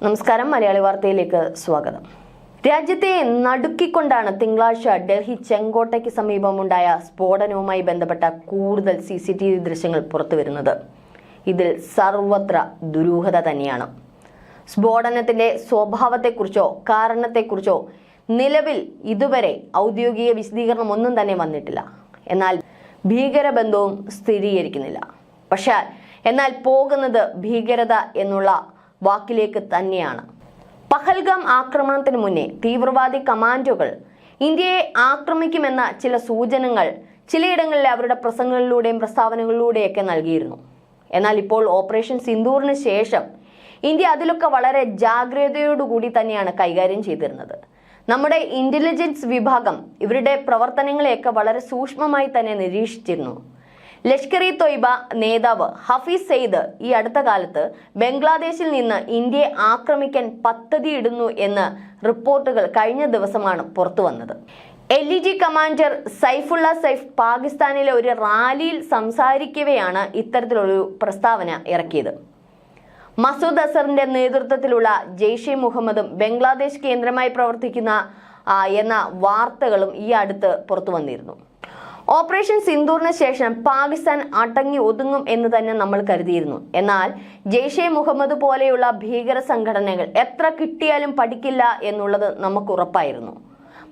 നമസ്കാരം, മലയാളി വാർത്തയിലേക്ക് സ്വാഗതം. രാജ്യത്തെ നടുക്കിക്കൊണ്ടാണ് തിങ്കളാഴ്ച ഡൽഹി ചെങ്കോട്ടയ്ക്ക് സമീപമുണ്ടായ സ്ഫോടനവുമായി ബന്ധപ്പെട്ട കൂടുതൽ CCTV ദൃശ്യങ്ങൾ പുറത്തുവരുന്നത്. ഇതിൽ സർവത്ര ദുരൂഹത തന്നെയാണ്. സ്ഫോടനത്തിന്റെ സ്വഭാവത്തെക്കുറിച്ചോ കാരണത്തെക്കുറിച്ചോ നിലവിൽ ഇതുവരെ ഔദ്യോഗിക വിശദീകരണം ഒന്നും തന്നെ വന്നിട്ടില്ല. എന്നാൽ ഭീകരബന്ധവും സ്ഥിരീകരിക്കുന്നില്ല. എന്നാൽ പോകുന്നത് ഭീകരത എന്നുള്ള വാക്കിലേക്ക് തന്നെയാണ്. പഹൽഗാം ആക്രമണത്തിന് മുന്നേ തീവ്രവാദി കമാൻഡോകൾ ഇന്ത്യയെ ആക്രമിക്കുമെന്ന ചില സൂചനകൾ ചിലയിടങ്ങളിൽ അവരുടെ പ്രസംഗങ്ങളിലൂടെയും പ്രസ്താവനകളിലൂടെയൊക്കെ നൽകിയിരുന്നു. എന്നാൽ ഇപ്പോൾ ഓപ്പറേഷൻ സിന്ദൂറിന് ശേഷം ഇന്ത്യ അതിലൊക്കെ വളരെ ജാഗ്രതയോടുകൂടി തന്നെയാണ് കൈകാര്യം ചെയ്തിരുന്നത്. നമ്മുടെ ഇന്റലിജൻസ് വിഭാഗം ഇവരുടെ പ്രവർത്തനങ്ങളെയൊക്കെ വളരെ സൂക്ഷ്മമായി തന്നെ നിരീക്ഷിച്ചിരുന്നു. ലഷ്കർ-ഇ-തൊയ്ബ നേതാവ് ഹഫീസ് സയ്യിദ് ഈ അടുത്ത കാലത്ത് ബംഗ്ലാദേശിൽ നിന്ന് ഇന്ത്യയെ ആക്രമിക്കാൻ പദ്ധതിയിടുന്നു എന്ന് റിപ്പോർട്ടുകൾ കഴിഞ്ഞ ദിവസമാണ് പുറത്തു വന്നത്. LEG കമാൻഡർ സൈഫുള്ള സൈഫ് പാകിസ്ഥാനിലെ ഒരു റാലിയിൽ സംസാരിക്കവെയാണ് ഇത്തരത്തിലൊരു പ്രസ്താവന ഇറക്കിയത്. മസൂദ് അസറിന്റെ നേതൃത്വത്തിലുള്ള ജെയ്ഷെ മുഹമ്മദും ബംഗ്ലാദേശ് കേന്ദ്രമായി പ്രവർത്തിക്കുന്ന എന്ന വാർത്തകളും ഈ അടുത്ത് പുറത്തു വന്നിരുന്നു. ഓപ്പറേഷൻ സിന്ദൂറിന് ശേഷം പാകിസ്ഥാൻ അടങ്ങി ഒതുങ്ങും എന്ന് തന്നെ നമ്മൾ കരുതിയിരുന്നു. എന്നാൽ ജെയ്ഷെ മുഹമ്മദ് പോലെയുള്ള ഭീകര സംഘടനകൾ എത്ര കിട്ടിയാലും പഠിക്കില്ല എന്നുള്ളത് നമുക്ക് ഉറപ്പായിരുന്നു.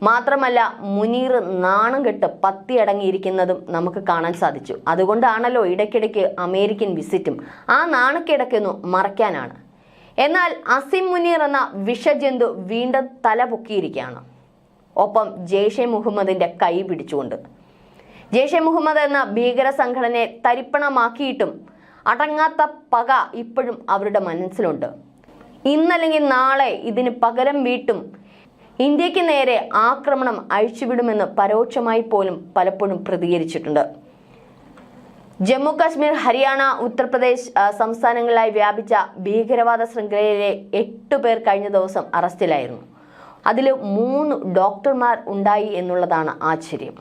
മാത്രമല്ല, മുനീർ നാണം കെട്ട് പത്തിയടങ്ങിയിരിക്കുന്നതും നമുക്ക് കാണാൻ സാധിച്ചു. അതുകൊണ്ടാണല്ലോ ഇടയ്ക്കിടയ്ക്ക് അമേരിക്കൻ വിസിറ്റും. ആ നാണക്കേടൊക്കെയൊന്നു മറയ്ക്കാനാണ്. എന്നാൽ അസിം മുനീർ എന്ന വിഷജന്തു വീണ്ടും തല പൊക്കിയിരിക്കുകയാണ്. ഒപ്പം ജെയ്ഷെ മുഹമ്മദിന്റെ കൈ പിടിച്ചുകൊണ്ട്. ജെയ്ഷെ മുഹമ്മദ് എന്ന ഭീകര സംഘടനയെ തരിപ്പണമാക്കിയിട്ടും അടങ്ങാത്ത പക ഇപ്പോഴും അവരുടെ മനസ്സിലുണ്ട്. ഇന്നല്ലെങ്കിൽ നാളെ ഇതിന് പകരം വീട്ടും, ഇന്ത്യക്ക് നേരെ ആക്രമണം അഴിച്ചുവിടുമെന്ന് പരോക്ഷമായി പോലും പലപ്പോഴും പ്രതികരിച്ചിട്ടുണ്ട്. ജമ്മു കാശ്മീർ, ഹരിയാന, ഉത്തർപ്രദേശ് സംസ്ഥാനങ്ങളിലായി വ്യാപിച്ച ഭീകരവാദ ശൃംഖലയിലെ 8 പേർ കഴിഞ്ഞ ദിവസം അറസ്റ്റിലായിരുന്നു. അതിൽ 3 ഡോക്ടർമാർ ഉണ്ടായി എന്നുള്ളതാണ് ആശ്ചര്യം.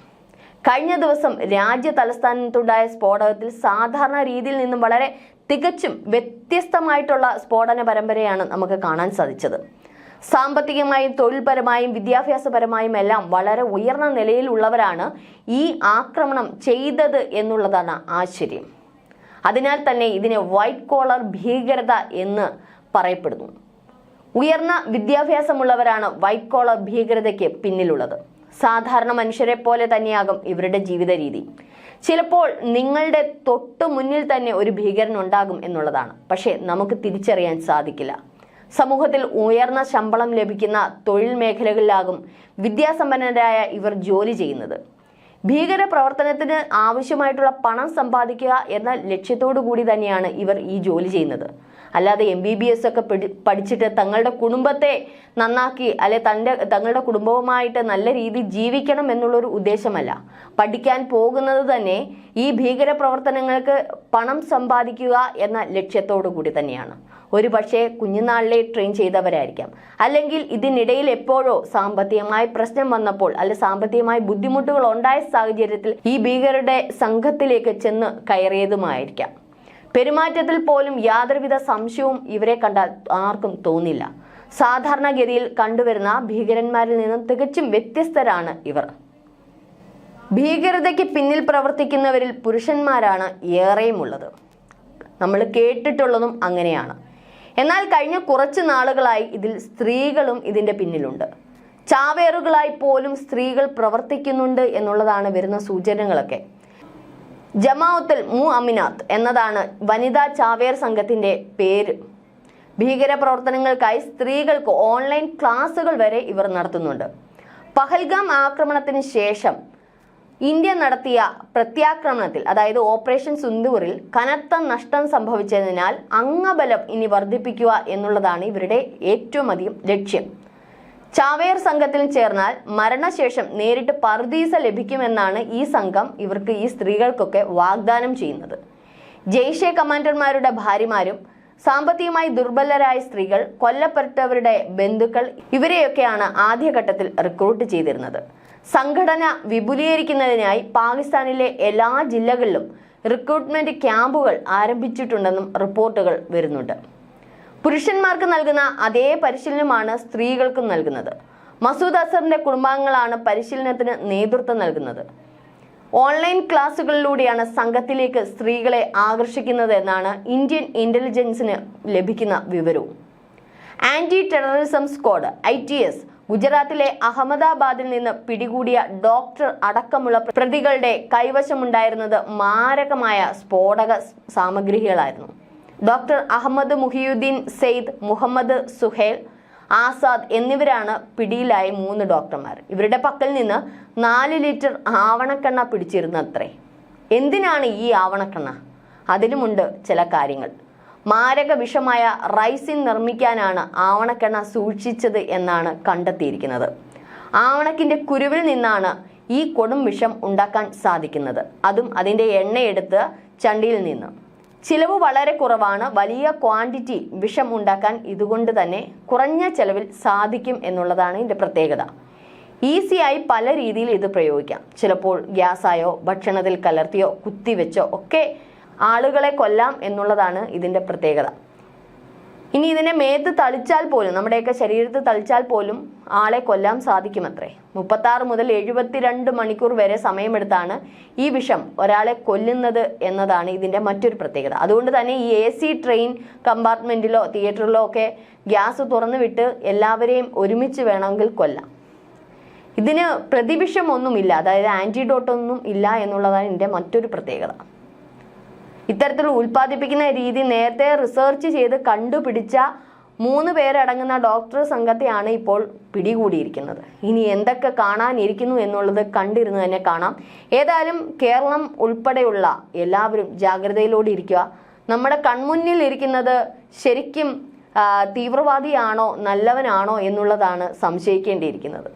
കഴിഞ്ഞ ദിവസം രാജ്യ തലസ്ഥാനത്തുണ്ടായ സ്ഫോടനത്തിൽ സാധാരണ രീതിയിൽ നിന്നും വളരെ തികച്ചും വ്യത്യസ്തമായിട്ടുള്ള സ്ഫോടന പരമ്പരയാണ് നമുക്ക് കാണാൻ സാധിച്ചത്. സാമ്പത്തികമായും തൊഴിൽപരമായും വിദ്യാഭ്യാസപരമായും എല്ലാം വളരെ ഉയർന്ന നിലയിലുള്ളവരാണ് ഈ ആക്രമണം ചെയ്തത് എന്നുള്ളതാണ് ആശ്ചര്യം. അതിനാൽ തന്നെ ഇതിനെ വൈറ്റ് കോളർ ഭീകരത എന്ന് പറയപ്പെടുന്നു. ഉയർന്ന വിദ്യാഭ്യാസമുള്ളവരാണ് വൈറ്റ് കോളർ ഭീകരതയ്ക്ക് പിന്നിലുള്ളത്. സാധാരണ മനുഷ്യരെ പോലെ തന്നെയാകും ഇവരുടെ ജീവിത രീതി. ചിലപ്പോൾ നിങ്ങളുടെ തൊട്ടു മുന്നിൽ തന്നെ ഒരു ഭീകരൻ ഉണ്ടാകും എന്നുള്ളതാണ്. പക്ഷേ നമുക്ക് തിരിച്ചറിയാൻ സാധിക്കില്ല. സമൂഹത്തിൽ ഉയർന്ന ശമ്പളം ലഭിക്കുന്ന തൊഴിൽ മേഖലകളിലാകും വിദ്യാസമ്പന്നരായ ഇവർ ജോലി ചെയ്യുന്നത്. ഭീകര പ്രവർത്തനത്തിന് ആവശ്യമായിട്ടുള്ള പണം സമ്പാദിക്കുക എന്ന ലക്ഷ്യത്തോടു കൂടി തന്നെയാണ് ഇവർ ഈ ജോലി ചെയ്യുന്നത്. അല്ലാതെ MBBS ഒക്കെ പഠിച്ചിട്ട് തങ്ങളുടെ കുടുംബത്തെ നന്നാക്കി തങ്ങളുടെ കുടുംബവുമായിട്ട് നല്ല രീതിയിൽ ജീവിക്കണം എന്നുള്ളൊരു ഉദ്ദേശമല്ല. പഠിക്കാൻ പോകുന്നത് തന്നെ ഈ ഭീകര പ്രവർത്തനങ്ങൾക്ക് പണം സമ്പാദിക്കുക എന്ന ലക്ഷ്യത്തോടു കൂടി തന്നെയാണ്. ഒരു പക്ഷേ കുഞ്ഞുനാളിലെ ട്രെയിൻ ചെയ്തവരായിരിക്കാം. അല്ലെങ്കിൽ ഇതിനിടയിൽ എപ്പോഴോ സാമ്പത്തികമായി പ്രശ്നം വന്നപ്പോൾ സാമ്പത്തികമായി ബുദ്ധിമുട്ടുകൾ ഉണ്ടായ സാഹചര്യത്തിൽ ഈ ഭീകരരുടെ സംഘത്തിലേക്ക് ചെന്ന് കയറിയതുമായിരിക്കാം. പെരുമാറ്റത്തിൽ പോലും യാതൊരുവിധ സംശയവും ഇവരെ കണ്ടാൽ ആർക്കും തോന്നില്ല. സാധാരണഗതിയിൽ കണ്ടുവരുന്ന ഭീകരന്മാരിൽ നിന്നും തികച്ചും വ്യത്യസ്തരാണ് ഇവർ. ഭീകരതയ്ക്ക് പിന്നിൽ പ്രവർത്തിക്കുന്നവരിൽ പുരുഷന്മാരാണ് ഏറെയുമുള്ളത്. നമ്മൾ കേട്ടിട്ടുള്ളതും അങ്ങനെയാണ്. എന്നാൽ കഴിഞ്ഞ കുറച്ച് നാളുകളായി ഇതിൽ സ്ത്രീകളും ഇതിന്റെ പിന്നിലുണ്ട്. ചാവേറുകളായി പോലും സ്ത്രീകൾ പ്രവർത്തിക്കുന്നുണ്ട് എന്നുള്ളതാണ് വരുന്ന സൂചനകളൊക്കെ. ജമാഅത്തുൽ മുഅ്മിനാത്ത് എന്നതാണ് വനിതാ ചാവേർ സംഘത്തിന്റെ പേര്. ഭീകര പ്രവർത്തനങ്ങൾക്കായി സ്ത്രീകൾക്ക് ഓൺലൈൻ ക്ലാസുകൾ വരെ ഇവർ നടത്തുന്നുണ്ട്. പഹൽഗാം ആക്രമണത്തിന് ശേഷം ഇന്ത്യ നടത്തിയ പ്രത്യാക്രമണത്തിൽ, അതായത് ഓപ്പറേഷൻ സിന്ദൂറിൽ കനത്ത നഷ്ടം സംഭവിച്ചതിനാൽ അംഗബലം ഇനി വർദ്ധിപ്പിക്കുക എന്നുള്ളതാണ് ഇവരുടെ ഏറ്റവും അധികം ലക്ഷ്യം. ചാവേർ സംഘത്തിൽ ചേർന്നാൽ മരണശേഷം നേരിട്ട് പർദീസ ലഭിക്കുമെന്നാണ് ഈ സംഘം ഈ സ്ത്രീകൾക്കൊക്കെ വാഗ്ദാനം ചെയ്യുന്നത്. ജെയ്ഷെ കമാൻഡർമാരുടെ ഭാര്യമാരും സാമ്പത്തികമായി ദുർബലരായ സ്ത്രീകൾ, കൊല്ലപ്പെട്ടവരുടെ ബന്ധുക്കൾ ഇവരെയൊക്കെയാണ് ആദ്യഘട്ടത്തിൽ റിക്രൂട്ട് ചെയ്തിരുന്നത്. സംഘടന വിപുലീകരിക്കുന്നതിനായി പാകിസ്ഥാനിലെ എല്ലാ ജില്ലകളിലും റിക്രൂട്ട്മെന്റ് ക്യാമ്പുകൾ ആരംഭിച്ചിട്ടുണ്ടെന്നും റിപ്പോർട്ടുകൾ വരുന്നുണ്ട്. പുരുഷന്മാർക്ക് നൽകുന്ന അതേ പരിശീലനമാണ് സ്ത്രീകൾക്കും നൽകുന്നത്. മസൂദ് അസറിന്റെ കുടുംബാംഗങ്ങളാണ് പരിശീലനത്തിന് നേതൃത്വം നൽകുന്നത്. ഓൺലൈൻ ക്ലാസുകളിലൂടെയാണ് സംഘത്തിലേക്ക് സ്ത്രീകളെ ആകർഷിക്കുന്നത് എന്നാണ് ഇന്ത്യൻ ഇന്റലിജൻസിന് ലഭിക്കുന്ന വിവരവും. ആന്റി ടെററിസം സ്ക്വാഡ് ITS ഗുജറാത്തിലെ അഹമ്മദാബാദിൽ നിന്ന് പിടികൂടിയ ഡോക്ടർ അടക്കമുള്ള പ്രതികളുടെ കൈവശമുണ്ടായിരുന്നത് മാരകമായ സ്ഫോടക സാമഗ്രികളായിരുന്നു. ഡോക്ടർ അഹമ്മദ് മുഹിയുദ്ദീൻ സെയ്ദ്, മുഹമ്മദ് സുഹേൽ ആസാദ് എന്നിവരാണ് പിടിയിലായ 3 ഡോക്ടർമാർ. ഇവരുടെ പക്കൽ നിന്ന് 4 ലിറ്റർ ആവണക്കെണ്ണ പിടിച്ചിരുന്നത്രേ. എന്തിനാണ് ഈ ആവണക്കെണ്ണ? അതിനുമുണ്ട് ചില കാര്യങ്ങൾ. മാരക വിഷമായ റൈസിൻ നിർമ്മിക്കാനാണ് ആവണക്കെണ്ണ സൂക്ഷിച്ചത് എന്നാണ് കണ്ടെത്തിയിരിക്കുന്നത്. ആവണക്കിന്റെ കുരുവിൽ നിന്നാണ് ഈ കൊടും വിഷം ഉണ്ടാക്കാൻ സാധിക്കുന്നത്. അതും അതിന്റെ എണ്ണയെടുത്ത് ചണ്ടിയിൽ നിന്ന്. ചിലവ് വളരെ കുറവാണ്. വലിയ ക്വാണ്ടിറ്റി വിഷം ഉണ്ടാക്കാൻ ഇതുകൊണ്ട് തന്നെ കുറഞ്ഞ ചെലവിൽ സാധിക്കും എന്നുള്ളതാണ് ഇതിന്റെ പ്രത്യേകത. ഈസിയായി പല രീതിയിൽ ഇത് പ്രയോഗിക്കാം. ചിലപ്പോൾ ഗ്യാസായോ ഭക്ഷണത്തിൽ കലർത്തിയോ കുത്തിവെച്ചോ ഒക്കെ ആളുകളെ കൊല്ലാം എന്നുള്ളതാണ് ഇതിന്റെ പ്രത്യേകത. ഇനി ഇതിനെ മേത്ത് തളിച്ചാൽ പോലും, നമ്മുടെയൊക്കെ ശരീരത്തിൽ തളിച്ചാൽ പോലും ആളെ കൊല്ലാൻ സാധിക്കുമത്രേ. 36 മുതൽ 72 മണിക്കൂർ വരെ സമയമെടുത്താണ് ഈ വിഷം ഒരാളെ കൊല്ലുന്നത് എന്നതാണ് ഇതിന്റെ മറ്റൊരു പ്രത്യേകത. അതുകൊണ്ട് തന്നെ ഈ AC ട്രെയിൻ കമ്പാർട്ട്മെന്റിലോ തിയേറ്ററിലോ ഒക്കെ ഗ്യാസ് തുറന്നു വിട്ട് എല്ലാവരെയും ഒരുമിച്ച് വേണമെങ്കിൽ കൊല്ലാം. ഇതിന് പ്രതിവിഷം ഒന്നുമില്ല, അതായത് ആന്റിഡോട്ടൊന്നും ഇല്ല എന്നുള്ളതാണ് ഇതിന്റെ മറ്റൊരു പ്രത്യേകത. ഇത്തരത്തിൽ ഉൽപ്പാദിപ്പിക്കുന്ന രീതി നേരത്തെ റിസർച്ച് ചെയ്ത് കണ്ടുപിടിച്ച 3 പേരടങ്ങുന്ന ഡോക്ടർ സംഘത്തെയാണ് ഇപ്പോൾ പിടികൂടിയിരിക്കുന്നത്. ഇനി എന്തൊക്കെ കാണാനിരിക്കുന്നു എന്നുള്ളത് കണ്ടിരുന്ന് തന്നെ കാണാം. ഏതായാലും കേരളം ഉൾപ്പെടെയുള്ള എല്ലാവരും ജാഗ്രതയിലോടെ ഇരിക്കുക. നമ്മുടെ കൺമുന്നിൽ ഇരിക്കുന്നത് ശരിക്കും തീവ്രവാദിയാണോ നല്ലവനാണോ എന്നുള്ളതാണ് സംശയിക്കേണ്ടിയിരിക്കുന്നത്.